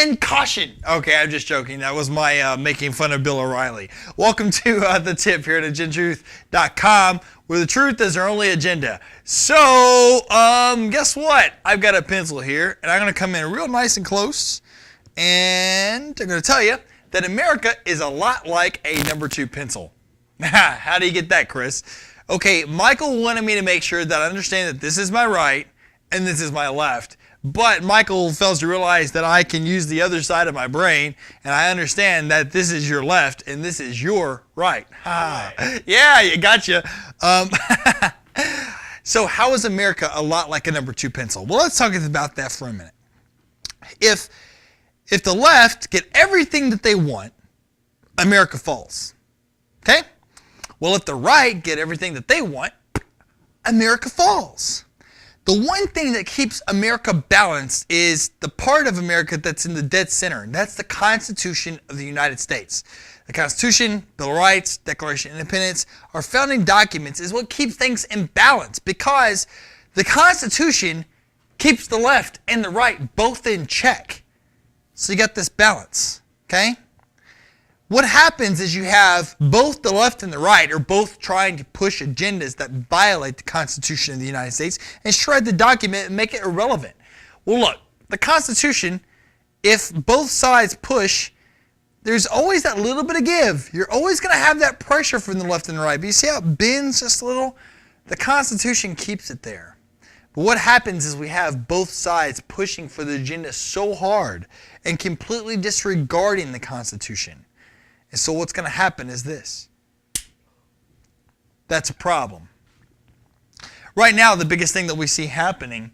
and caution. Okay, I'm just joking. That was my making fun of Bill O'Reilly. Welcome to The Tip here at agentruth.com, where the truth is our only agenda. So, guess what? I've got a pencil here, and I'm going to come in real nice and close, and I'm going to tell you that America is a lot like a number 2 pencil. How do you get that, Chris? Okay, Michael wanted me to make sure that I understand that this is my right and this is my left. But Michael fails to realize that I can use the other side of my brain, and I understand that this is your left and this is your right. Yeah, you gotcha. So how is America a lot like a number 2 pencil? Well, let's talk about that for a minute. If the left get everything that they want, America falls. Okay? Well, if the right get everything that they want, America falls. The one thing that keeps America balanced is the part of America that's in the dead center, and that's the Constitution of the United States. The Constitution, Bill of Rights, Declaration of Independence, our founding documents is what keeps things in balance, because the Constitution keeps the left and the right both in check. So you got this balance, okay? What happens is you have both the left and the right are both trying to push agendas that violate the Constitution of the United States and shred the document and make it irrelevant. Well, look, the Constitution, if both sides push, there's always that little bit of give. You're always going to have that pressure from the left and the right. But you see how it bends just a little? The Constitution keeps it there. But what happens is we have both sides pushing for the agenda so hard and completely disregarding the Constitution. And so what's going to happen is this. That's a problem. Right now, the biggest thing that we see happening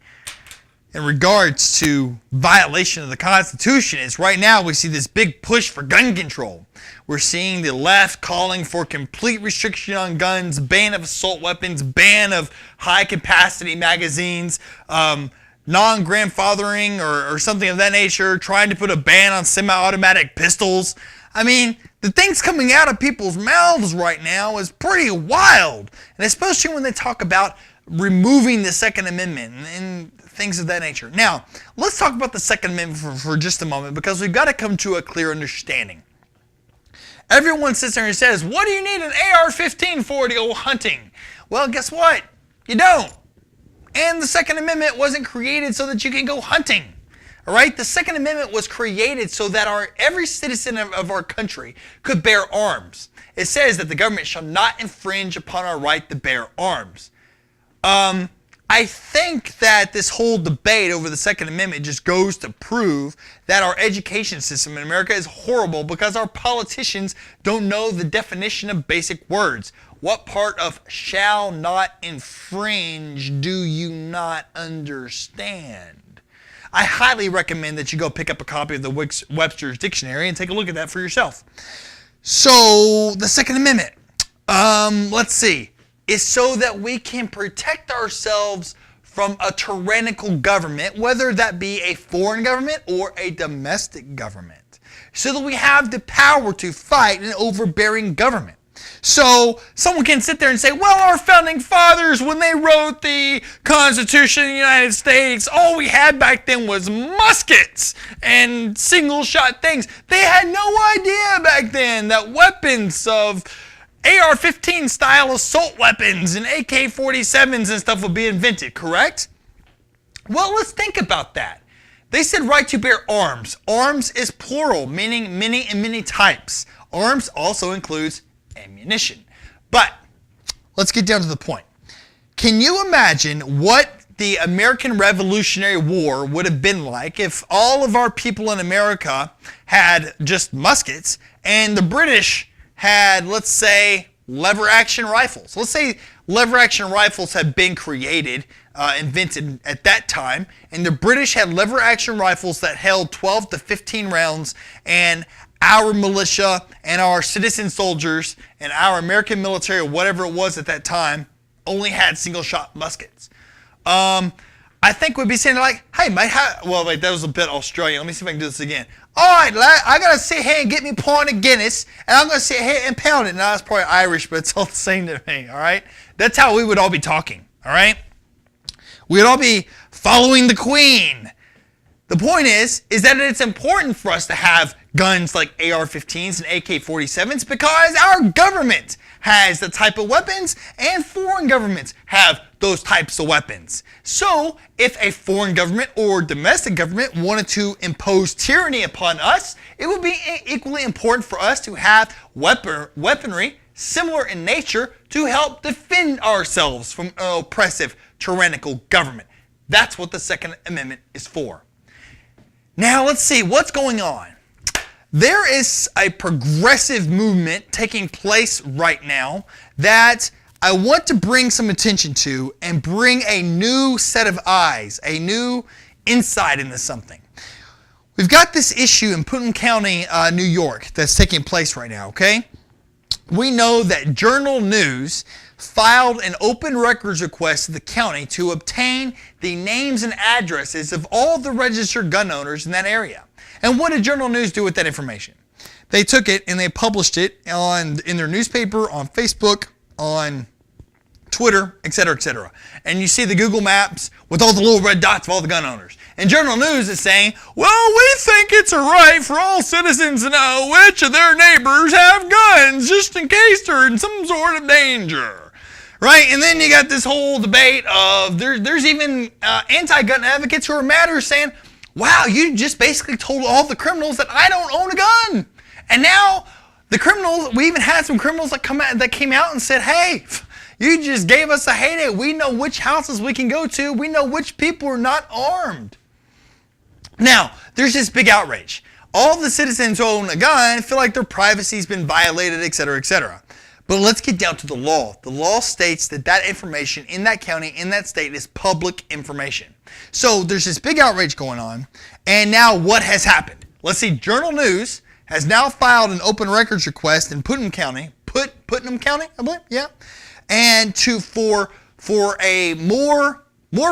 in regards to violation of the Constitution is right now we see this big push for gun control. We're seeing the left calling for complete restriction on guns, ban of assault weapons, ban of high-capacity magazines, non-grandfathering or something of that nature, trying to put a ban on semi-automatic pistols. I mean, the things coming out of people's mouths right now is pretty wild. And especially when they talk about removing the Second Amendment and things of that nature. Now, let's talk about the Second Amendment for just a moment, because we've got to come to a clear understanding. Everyone sits there and says, what do you need an AR-15 for to go hunting? Well, guess what? You don't. And the Second Amendment wasn't created so that you can go hunting. All right? The Second Amendment was created so that every citizen of our country could bear arms. It says that the government shall not infringe upon our right to bear arms. I think that this whole debate over the Second Amendment just goes to prove that our education system in America is horrible because our politicians don't know the definition of basic words. What part of shall not infringe do you not understand? I highly recommend that you go pick up a copy of the Webster's Dictionary and take a look at that for yourself. So, the Second Amendment, let's see, is so that we can protect ourselves from a tyrannical government, whether that be a foreign government or a domestic government, so that we have the power to fight an overbearing government. So someone can sit there and say, well, our founding fathers, when they wrote the Constitution of the United States, all we had back then was muskets and single-shot things. They had no idea back then that weapons of AR-15 style assault weapons and AK-47s and stuff would be invented, correct? Well, let's think about that. They said right to bear arms. Arms is plural, meaning many and many types. Arms also includes ammunition. But let's get down to the point. Can you imagine what the American Revolutionary War would have been like if all of our people in America had just muskets and the British had, let's say, lever action rifles? Let's say lever action rifles had been created, invented at that time, and the British had lever action rifles that held 12 to 15 rounds, and our militia and our citizen soldiers and our American military, or whatever it was at that time, only had single-shot muskets. I think we'd be saying like, hey, mate, well, wait, that was a bit Australian. Let me see if I can do this again. All right, lad, I got to sit here and get me a pint of Guinness, and I'm going to sit here and pound it. Now, that's probably Irish, but it's all the same to me, all right? That's how we would all be talking, all right? We would all be following the Queen. The point is that it's important for us to have guns like AR-15s and AK-47s because our government has the type of weapons and foreign governments have those types of weapons. So if a foreign government or domestic government wanted to impose tyranny upon us, it would be equally important for us to have weaponry similar in nature to help defend ourselves from an oppressive, tyrannical government. That's what the Second Amendment is for. Now let's see what's going on. There is a progressive movement taking place right now that I want to bring some attention to and bring a new set of eyes, a new insight into something. We've got this issue in Putnam County, New York that's taking place right now, okay? We know that Journal News filed an open records request to the county to obtain the names and addresses of all the registered gun owners in that area. And what did Journal News do with that information? They took it and they published it in their newspaper, on Facebook, on Twitter, etc., etc. And you see the Google Maps with all the little red dots of all the gun owners. And Journal News is saying, well, we think it's a right for all citizens to know which of their neighbors have guns, just in case they're in some sort of danger. Right? And then you got this whole debate of, there's even anti-gun advocates who are mad who are saying, wow, you just basically told all the criminals that I don't own a gun. And now the criminals, we even had some criminals that came out and said, hey, you just gave us a heyday. We know which houses we can go to. We know which people are not armed. Now, there's this big outrage. All the citizens who own a gun feel like their privacy's been violated, etc., etc. But let's get down to the law. The law states that that information in that county, in that state, is public information. So there's this big outrage going on. And now what has happened? Let's see. Journal News has now filed an open records request in Putnam County. Putnam County, I believe? Yeah. And for a more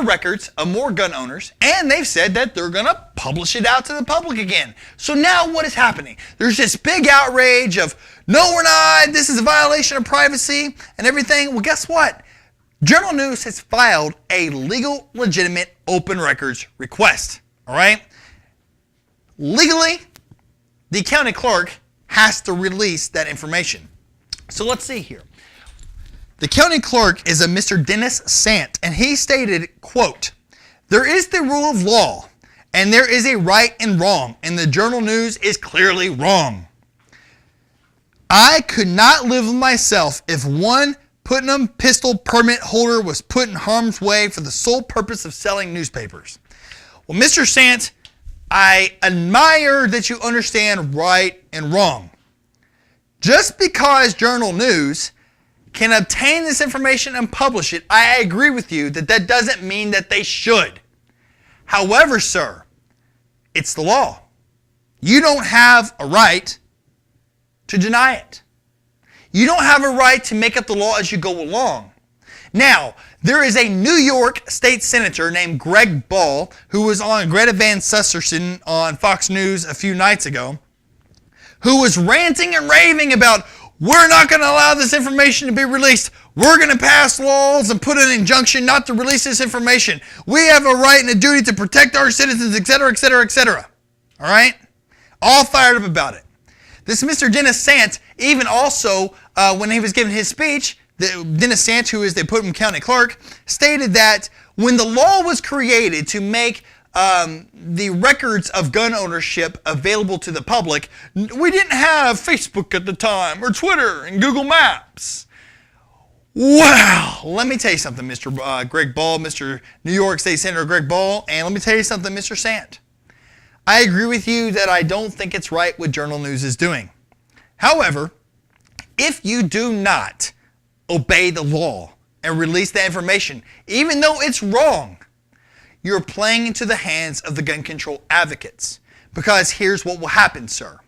records of more gun owners. And they've said that they're going to publish it out to the public again. So now what is happening? There's this big outrage of, no, we're not. This is a violation of privacy and everything. Well, guess what? Journal News has filed a legal, legitimate open records request. All right? Legally, the county clerk has to release that information. So let's see here. The county clerk is a Mr. Dennis Sant, and he stated, quote, there is the rule of law, and there is a right and wrong, and the Journal News is clearly wrong. I could not live with myself if one Putnam pistol permit holder was put in harm's way for the sole purpose of selling newspapers. Well, Mr. Sant, I admire that you understand right and wrong. Just because Journal News can obtain this information and publish it, I agree with you that doesn't mean that they should. However, sir, it's the law. You don't have a right to deny it. You don't have a right to make up the law as you go along. Now, there is a New York state senator named Greg Ball who was on Greta Van Susteren on Fox News a few nights ago, who was ranting and raving about, we're not going to allow this information to be released. We're going to pass laws and put an injunction not to release this information. We have a right and a duty to protect our citizens, etc., etc., etc. All right? All fired up about it. This Mr. Dennis Sant, even also, when he was giving his speech, Dennis Sant, who is the Putnam County Clerk, stated that when the law was created to make the records of gun ownership available to the public, we didn't have Facebook at the time, or Twitter, and Google Maps. Wow! Let me tell you something, Mr. Greg Ball, Mr. New York State Senator Greg Ball, and let me tell you something, Mr. Sant. I agree with you that I don't think it's right what Journal News is doing. However, if you do not obey the law and release that information, even though it's wrong, you're playing into the hands of the gun control advocates. Because here's what will happen, sir.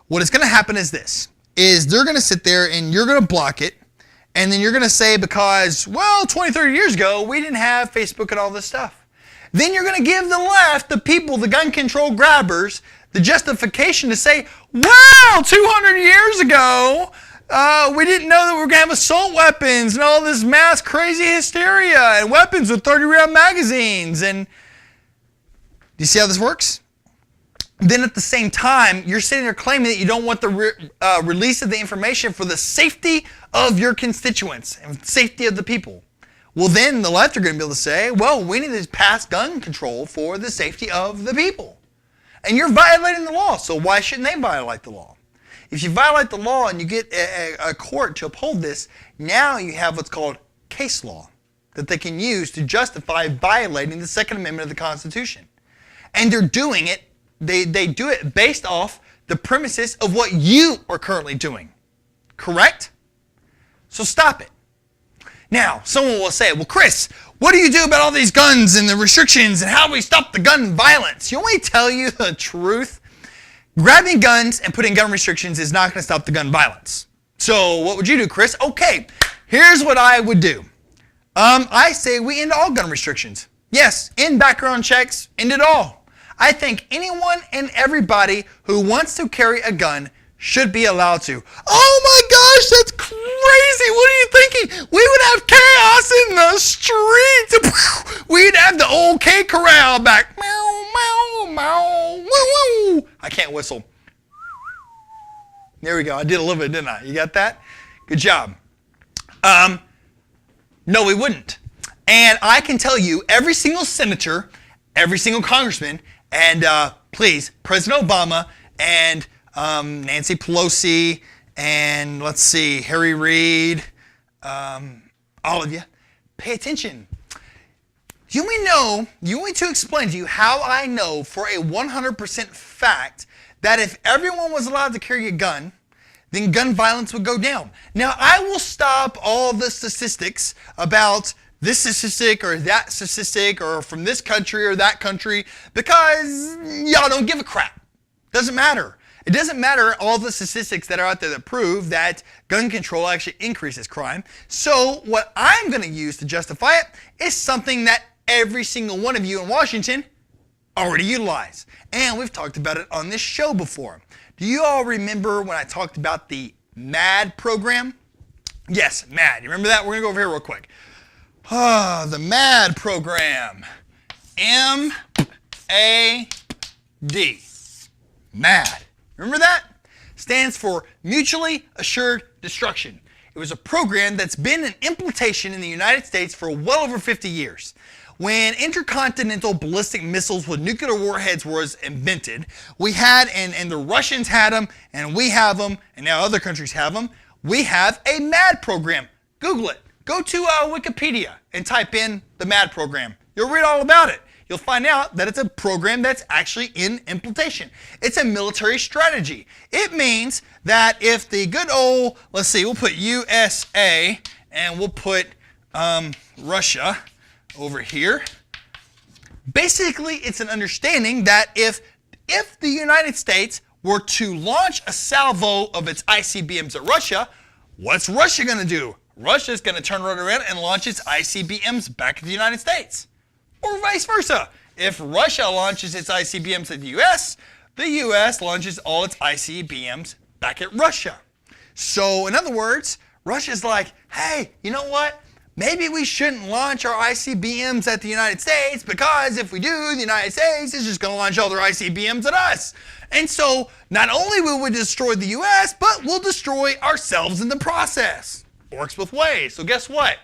What is going to happen is this, is they're going to sit there and you're going to block it, and then you're going to say because, well, 20, 30 years ago, we didn't have Facebook and all this stuff. Then you're going to give the left, the people, the gun control grabbers, the justification to say, wow, 200 years ago, we didn't know that we were going to have assault weapons and all this mass crazy hysteria and weapons with 30-round magazines. And Do you see how this works? Then at the same time, you're sitting there claiming that you don't want the release of the information for the safety of your constituents and safety of the people. Well, then the left are going to be able to say, well, we need to pass gun control for the safety of the people. And you're violating the law, so why shouldn't they violate the law? If you violate the law and you get a court to uphold this, now you have what's called case law that they can use to justify violating the Second Amendment of the Constitution. And they're doing it. They do it based off the premises of what you are currently doing. Correct? So stop it. Now, someone will say, well, Chris, what do you do about all these guns and the restrictions and how do we stop the gun violence? You want me to tell you the truth? Grabbing guns and putting gun restrictions is not going to stop the gun violence. So what would you do, Chris? Okay, here's what I would do. I say we end all gun restrictions. Yes, end background checks, end it all. I think anyone and everybody who wants to carry a gun should be allowed to. Oh my gosh, that's crazy. What are you thinking? We would have chaos in the streets. We'd have the old K corral back. Meow, meow, meow, woo, woo. I can't whistle. There we go. I did a little bit, didn't I? You got that? Good job. No, we wouldn't. And I can tell you, every single senator, every single congressman, and please, President Obama and Nancy Pelosi and let's see, Harry Reid, all of you, pay attention. You want me to explain to you how I know for a 100% fact that if everyone was allowed to carry a gun, then gun violence would go down. Now, I will stop all the statistics about this statistic or that statistic or from this country or that country because y'all don't give a crap. Doesn't matter. It doesn't matter all the statistics that are out there that prove that gun control actually increases crime. So what I'm going to use to justify it is something that every single one of you in Washington already utilize. And we've talked about it on this show before. Do you all remember when I talked about the MAD program? Yes, MAD. You remember that? We're going to go over here real quick. The MAD program. M-A-D. MAD. Remember that? Stands for Mutually Assured Destruction. It was a program that's been in implementation in the United States for well over 50 years. When intercontinental ballistic missiles with nuclear warheads was invented, we had, and the Russians had them, and we have them, and now other countries have them, we have a MAD program. Google it. Go to Wikipedia and type in the MAD program. You'll read all about it. You'll find out that it's a program that's actually in implementation. It's a military strategy. It means that if the good old, let's see, we'll put USA and we'll put Russia over here. Basically, it's an understanding that if the United States were to launch a salvo of its ICBMs at Russia, what's Russia going to do? Russia's going to turn right around and launch its ICBMs back at the United States. Or vice versa. If Russia launches its ICBMs at the US launches all its ICBMs back at Russia. So, in other words, Russia's like, hey, you know what? Maybe we shouldn't launch our ICBMs at the United States because if we do, the United States is just going to launch all their ICBMs at us. And so, not only will we destroy the US, but we'll destroy ourselves in the process. Works both ways. So guess what?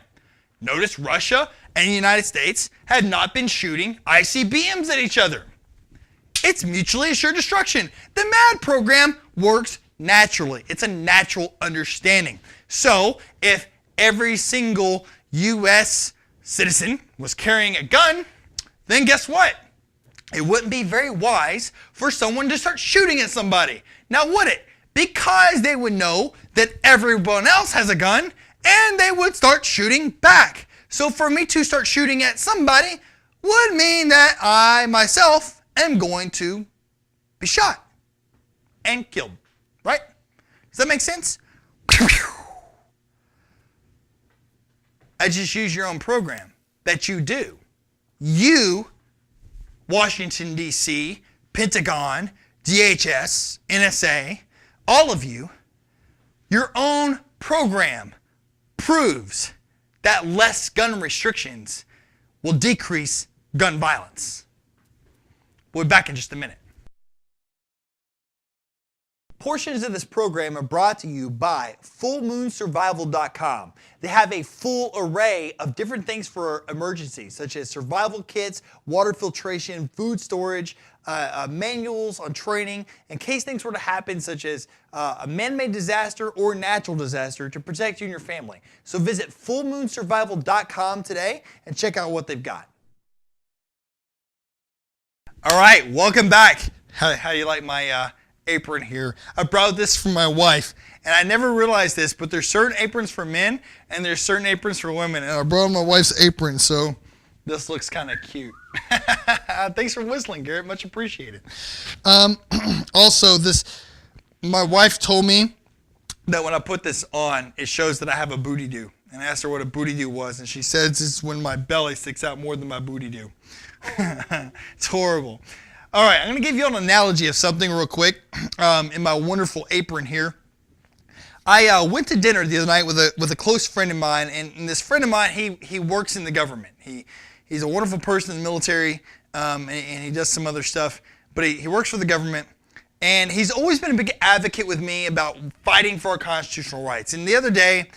Notice Russia and the United States had not been shooting ICBMs at each other. It's mutually assured destruction. The MAD program works naturally. It's a natural understanding. So if every single U.S. citizen was carrying a gun, then guess what? It wouldn't be very wise for someone to start shooting at somebody. Now would it? Because they would know that everyone else has a gun and they would start shooting back. So for me to start shooting at somebody would mean that I myself am going to be shot and killed, right? Does that make sense? I just use your own program that you do. You, Washington, D.C., Pentagon, DHS, NSA, all of you, your own program proves that less gun restrictions will decrease gun violence. We'll be back in just a minute. Portions of this program are brought to you by FullMoonSurvival.com. They have a full array of different things for emergencies, such as survival kits, water filtration, food storage, manuals on training, in case things were to happen, such as a man-made disaster or natural disaster, to protect you and your family. So visit FullMoonSurvival.com today and check out what they've got. All right, welcome back. How do you like my apron here? I brought this from my wife, and I never realized this, but there's certain aprons for men and there's certain aprons for women, and I brought my wife's apron, so this looks kind of cute. Thanks for whistling, Garrett. Much appreciated. Also, my wife told me that when I put this on, it shows that I have a booty do. And I asked her what a booty do was, and she says it's when my belly sticks out more than my booty do. It's horrible. All right, I'm going to give you an analogy of something real quick in my wonderful apron here. I went to dinner the other night with a close friend of mine, and this friend of mine, he works in the government. He's a wonderful person in the military, and he does some other stuff, but he works for the government, and he's always been a big advocate with me about fighting for our constitutional rights. And the other day,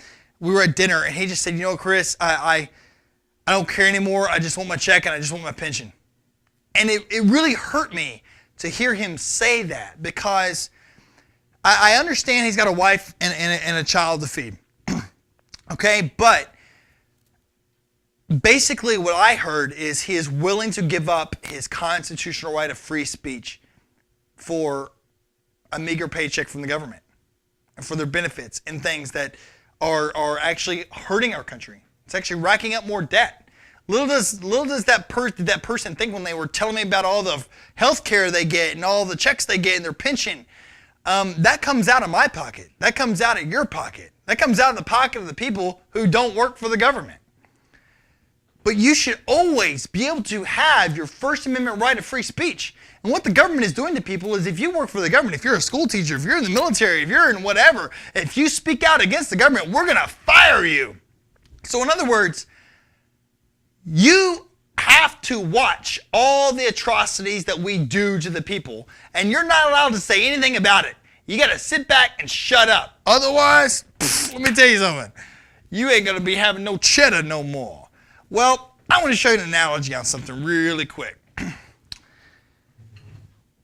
we were at dinner, and he just said, you know, Chris, I don't care anymore. I just want my check, and I just want my pension. And it really hurt me to hear him say that, because I understand he's got a wife and a child to feed. Okay, but basically what I heard is he is willing to give up his constitutional right of free speech for a meager paycheck from the government and for their benefits and things that are actually hurting our country. It's actually racking up more debt. Little does that person think when they were telling me about all the health care they get and all the checks they get and their pension. That comes out of my pocket. That comes out of your pocket. That comes out of the pocket of the people who don't work for the government. But you should always be able to have your First Amendment right of free speech. And what the government is doing to people is, if you work for the government, if you're a school teacher, if you're in the military, if you're in whatever, if you speak out against the government, we're going to fire you. So in other words, you have to watch all the atrocities that we do to the people, and you're not allowed to say anything about it. You got to sit back and shut up. Otherwise, let me tell you something. You ain't going to be having no cheddar no more. Well, I want to show you an analogy on something really quick.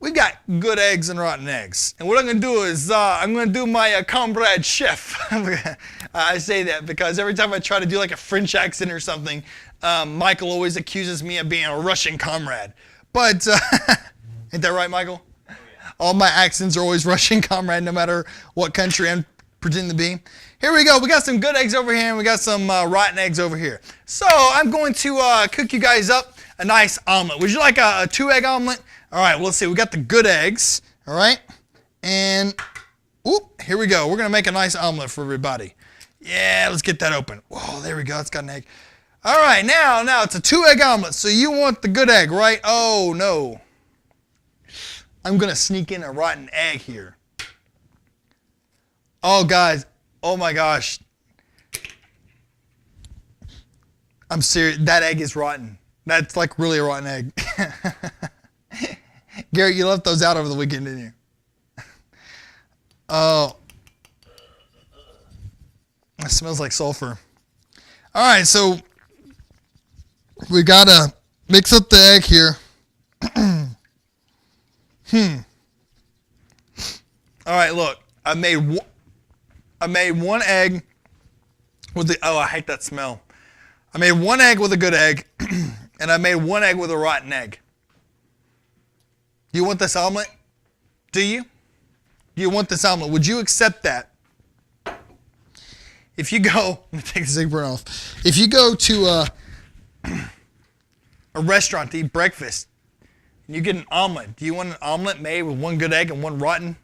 We've got good eggs and rotten eggs. And what I'm going to do is I'm going to do my comrade chef. I say that because every time I try to do like a French accent or something, Michael always accuses me of being a Russian comrade. But, ain't that right, Michael? Oh, yeah. All my accents are always Russian comrade, no matter what country I'm pretending to be. Here we go. We got some good eggs over here, and we got some rotten eggs over here. So I'm going to cook you guys up a nice omelet. Would you like a 2-egg omelet? All right, well, let's see. We got the good eggs, all right? And, here we go. We're going to make a nice omelet for everybody. Yeah, let's get that open. Whoa, there we go. It's got an egg. All right, now it's a 2-egg omelet, so you want the good egg, right? Oh, no. I'm going to sneak in a rotten egg here. Oh, guys. Oh, my gosh. I'm serious. That egg is rotten. That's like really a rotten egg. Garrett, you left those out over the weekend, didn't you? Oh. It smells like sulfur. All right, so we got to mix up the egg here. All right, look. I made one egg with the, I hate that smell. I made one egg with a good egg, and I made one egg with a rotten egg. You want this omelet? Do you? Do you want this omelet? Would you accept that? If you go, let me take this apron off. If you go to a restaurant to eat breakfast, and you get an omelet, do you want an omelet made with one good egg and one rotten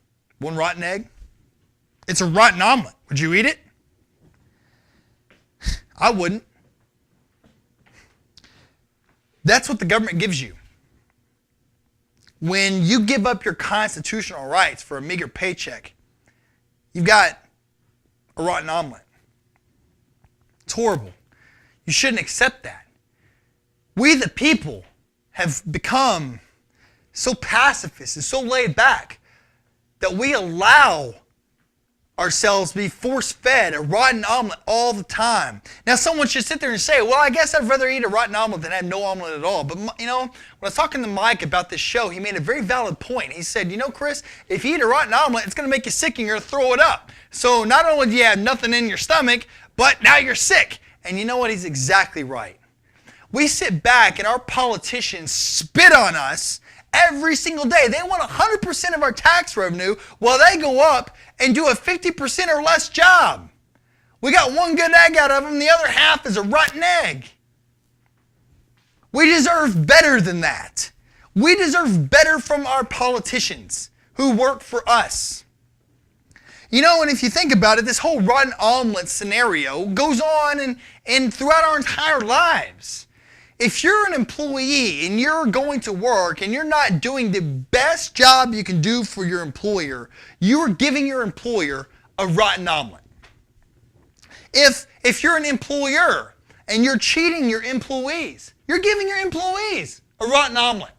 egg? It's a rotten omelet. Would you eat it? I wouldn't. That's what the government gives you. When you give up your constitutional rights for a meager paycheck, you've got a rotten omelet. It's horrible. You shouldn't accept that. We the people have become so pacifist and so laid back that we allow ourselves to be force-fed a rotten omelet all the time. Now, someone should sit there and say, well, I guess I'd rather eat a rotten omelet than have no omelet at all. But, you know, when I was talking to Mike about this show, he made a very valid point. He said, you know, Chris, if you eat a rotten omelet, it's going to make you sick and you're going to throw it up. So not only do you have nothing in your stomach, but now you're sick. And you know what? He's exactly right. We sit back and our politicians spit on us every single day. They want 100% of our tax revenue while they go up and do a 50% or less job. We got one good egg out of them, the other half is a rotten egg. We deserve better than that. We deserve better from our politicians who work for us. You know, and if you think about it, this whole rotten omelet scenario goes on and throughout our entire lives. If you're an employee and you're going to work and you're not doing the best job you can do for your employer, you are giving your employer a rotten omelet. If you're an employer and you're cheating your employees, you're giving your employees a rotten omelet.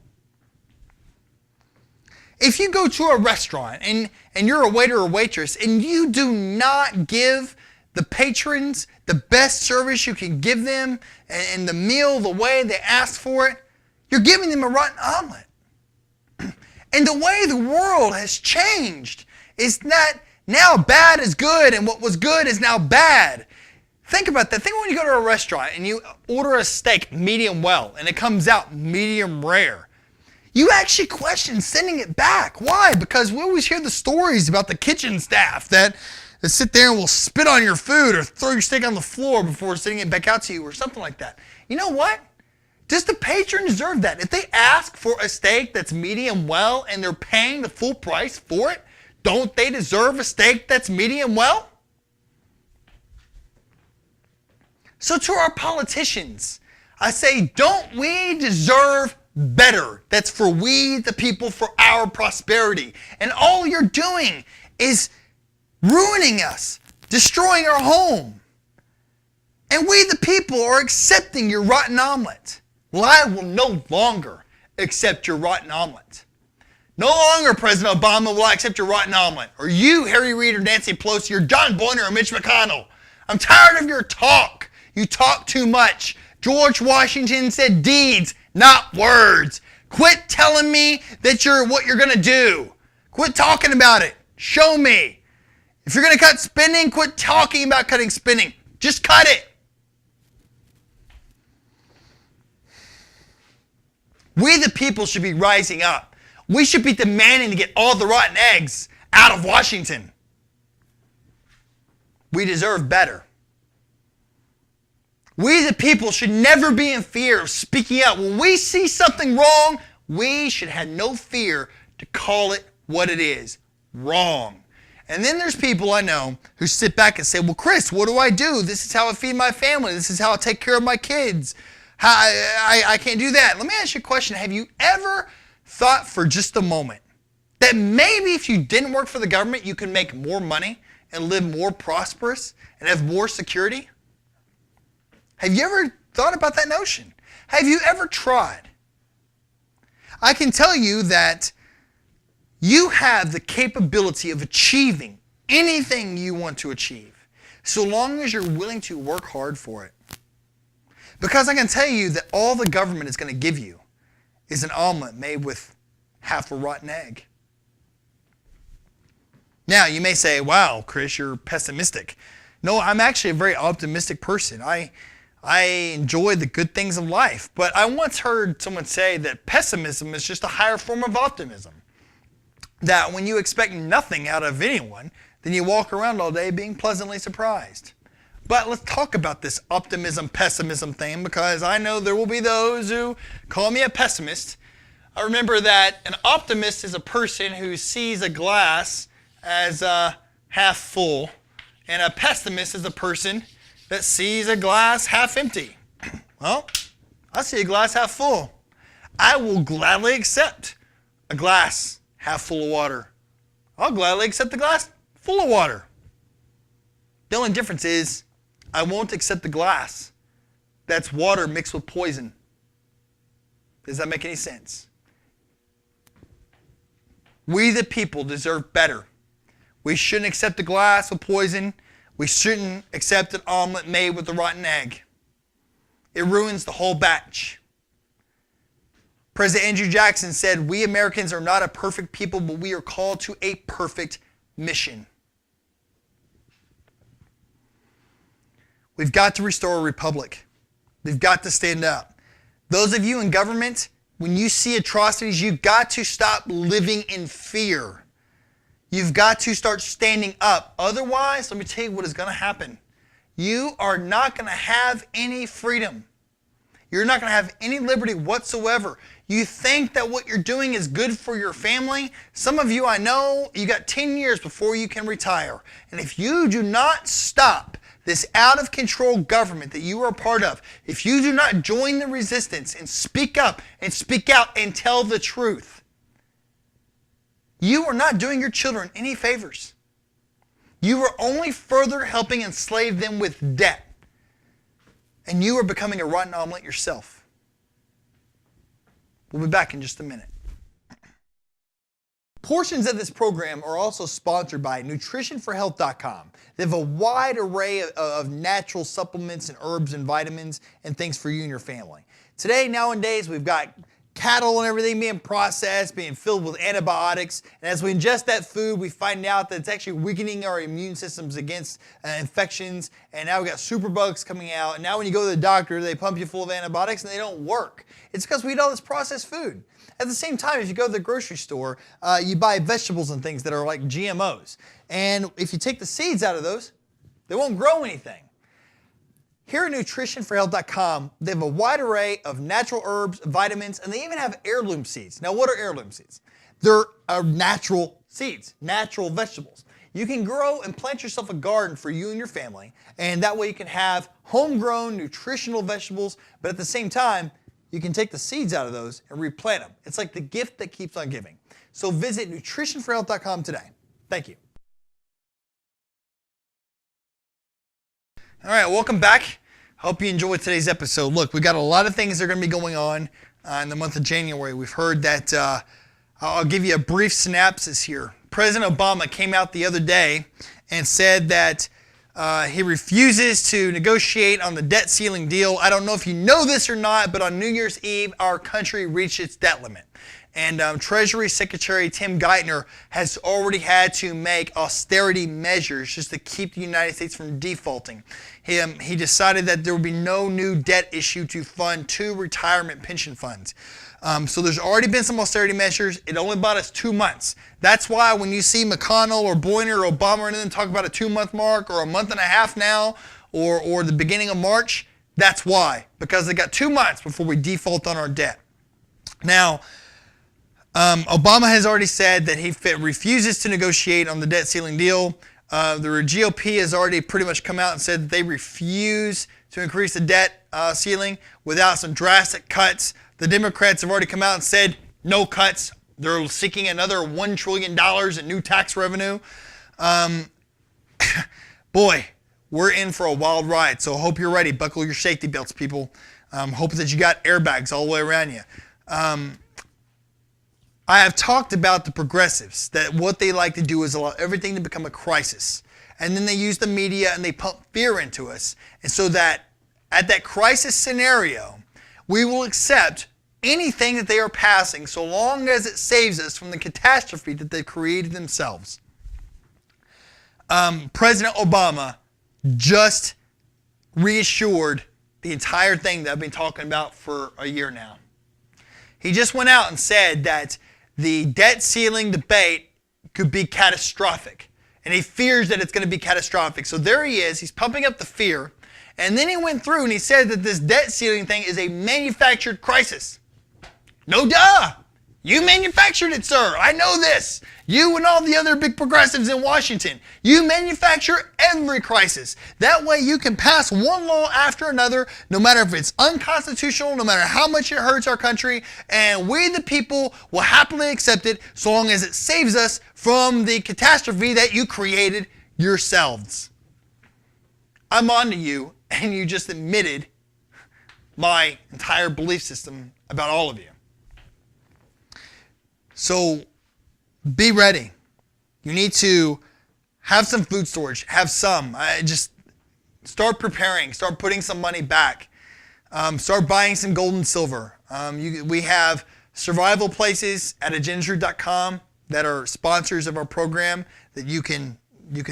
If you go to a restaurant and you're a waiter or waitress and you do not give the patrons the best service you can give them and the meal the way they asked for it, you're giving them a rotten omelet. And the way the world has changed is that now bad is good and what was good is now bad. Think about that. Think when you go to a restaurant and you order a steak medium well and it comes out medium rare. You actually question sending it back. Why? Because we always hear the stories about the kitchen staff that sit there and will spit on your food or throw your steak on the floor before sending it back out to you or something like that. You know what? Does the patron deserve that? If they ask for a steak that's medium well and they're paying the full price for it, don't they deserve a steak that's medium well? So to our politicians, I say, don't we deserve better? That's for we, the people, for our prosperity. And all you're doing is ruining us, destroying our home. And we, the people, are accepting your rotten omelet. Well, I will no longer accept your rotten omelet. No longer, President Obama, will I accept your rotten omelet. Or you, Harry Reid or Nancy Pelosi, or John Boehner or Mitch McConnell. I'm tired of your talk. You talk too much. George Washington said deeds, not words. Quit telling me that what you're going to do. Quit talking about it. Show me. If you're going to cut spending, quit talking about cutting spending. Just cut it. We, the people, should be rising up. We should be demanding to get all the rotten eggs out of Washington. We deserve better. We, the people, should never be in fear of speaking out. When we see something wrong, we should have no fear to call it what it is. Wrong. And then there's people I know who sit back and say, well, Chris, what do I do? This is how I feed my family. This is how I take care of my kids. I can't do that. Let me ask you a question. Have you ever thought for just a moment that maybe if you didn't work for the government, you could make more money and live more prosperous and have more security? Have you ever thought about that notion? Have you ever tried? I can tell you that you have the capability of achieving anything you want to achieve, so long as you're willing to work hard for it. Because I can tell you that all the government is going to give you is an omelet made with half a rotten egg. Now, you may say, wow, Chris, you're pessimistic. No, I'm actually a very optimistic person. I enjoy the good things of life. But I once heard someone say that pessimism is just a higher form of optimism. That when you expect nothing out of anyone, then you walk around all day being pleasantly surprised. But let's talk about this optimism, pessimism thing, because I know there will be those who call me a pessimist. I remember that an optimist is a person who sees a glass as half full, and a pessimist is a person that sees a glass half empty. Well, I see a glass half full. I will gladly accept a glass half full of water. I'll gladly accept the glass full of water. The only difference is I won't accept the glass that's water mixed with poison. Does that make any sense? We the people deserve better. We shouldn't accept a glass with poison. We shouldn't accept an omelet made with a rotten egg. It ruins the whole batch. President Andrew Jackson said, "We Americans are not a perfect people, but we are called to a perfect mission." We've got to restore a republic. We've got to stand up. Those of you in government, when you see atrocities, you've got to stop living in fear. You've got to start standing up. Otherwise, let me tell you what is going to happen. You are not going to have any freedom. You're not going to have any liberty whatsoever. You think that what you're doing is good for your family. Some of you, I know, you got 10 years before you can retire. And if you do not stop this out-of-control government that you are a part of, if you do not join the resistance and speak up and speak out and tell the truth, you are not doing your children any favors. You are only further helping enslave them with debt. And you are becoming a rotten omelet yourself. We'll be back in just a minute. Portions of this program are also sponsored by nutritionforhealth.com. They have a wide array of natural supplements and herbs and vitamins and things for you and your family. Today, nowadays, we've got cattle and everything being processed, being filled with antibiotics. And as we ingest that food, we find out that it's actually weakening our immune systems against infections. And now we've got superbugs coming out. And now when you go to the doctor, they pump you full of antibiotics and they don't work. It's because we eat all this processed food. At the same time, if you go to the grocery store, you buy vegetables and things that are like GMOs. And if you take the seeds out of those, they won't grow anything. Here at nutritionforhealth.com, they have a wide array of natural herbs, vitamins, and they even have heirloom seeds. Now, what are heirloom seeds? They're natural seeds, natural vegetables. You can grow and plant yourself a garden for you and your family, and that way you can have homegrown nutritional vegetables, but at the same time, you can take the seeds out of those and replant them. It's like the gift that keeps on giving. So visit nutritionforhealth.com today. Thank you. All right, welcome back. Hope you enjoyed today's episode. Look, we got a lot of things that are going to be going on in the month of January. We've heard that, I'll give you a brief synopsis here. President Obama came out the other day and said that he refuses to negotiate on the debt ceiling deal. I don't know if you know this or not, but on New Year's Eve, our country reached its debt limit. And Treasury Secretary Tim Geithner has already had to make austerity measures just to keep the United States from defaulting. He decided that there would be no new debt issue to fund 2 retirement pension funds. So there's already been some austerity measures. It only bought us 2 months. That's why when you see McConnell or Boehner or Obama or anything talk about a 2-month mark or a month and a half now or the beginning of March, that's why. Because they got 2 months before we default on our debt. Now, Obama has already said that he refuses to negotiate on the debt ceiling deal. The GOP has already pretty much come out and said that they refuse to increase the debt ceiling without some drastic cuts. The Democrats have already come out and said no cuts. They're seeking another $1 trillion in new tax revenue. Boy, we're in for a wild ride. So I hope you're ready. Buckle your safety belts, people. Hope that you got airbags all the way around you. I have talked about the progressives, that what they like to do is allow everything to become a crisis. And then they use the media and they pump fear into us. And so that at that crisis scenario, we will accept anything that they are passing so long as it saves us from the catastrophe that they created themselves. President Obama just reassured the entire thing that I've been talking about for a year now. He just went out and said that the debt ceiling debate could be catastrophic. And he fears that it's going to be catastrophic. So there he is. He's pumping up the fear. And then he went through and he said that this debt ceiling thing is a manufactured crisis. No duh. You manufactured it, sir. I know this. You and all the other big progressives in Washington. You manufacture every crisis. That way you can pass one law after another, no matter if it's unconstitutional, no matter how much it hurts our country, and we the people will happily accept it so long as it saves us from the catastrophe that you created yourselves. I'm on to you, and you just admitted my entire belief system about all of you. So be ready. You need to have some food storage. Have some. Just start preparing. Start putting some money back. Start buying some gold and silver. We have survival places at agendasroot.com that are sponsors of our program that you can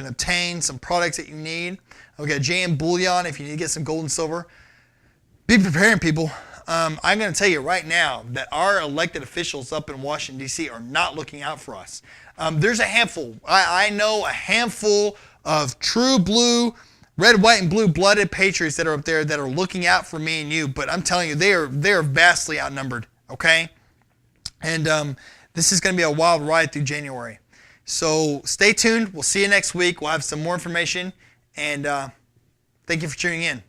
obtain some products that you need. We got JM Bullion if you need to get some gold and silver. Be preparing, people. I'm going to tell you right now that our elected officials up in Washington, D.C. are not looking out for us. There's a handful. I know a handful of true blue, red, white, and blue-blooded patriots that are up there that are looking out for me and you. But I'm telling you, they are vastly outnumbered, okay? And this is going to be a wild ride through January. So stay tuned. We'll see you next week. We'll have some more information. And thank you for tuning in.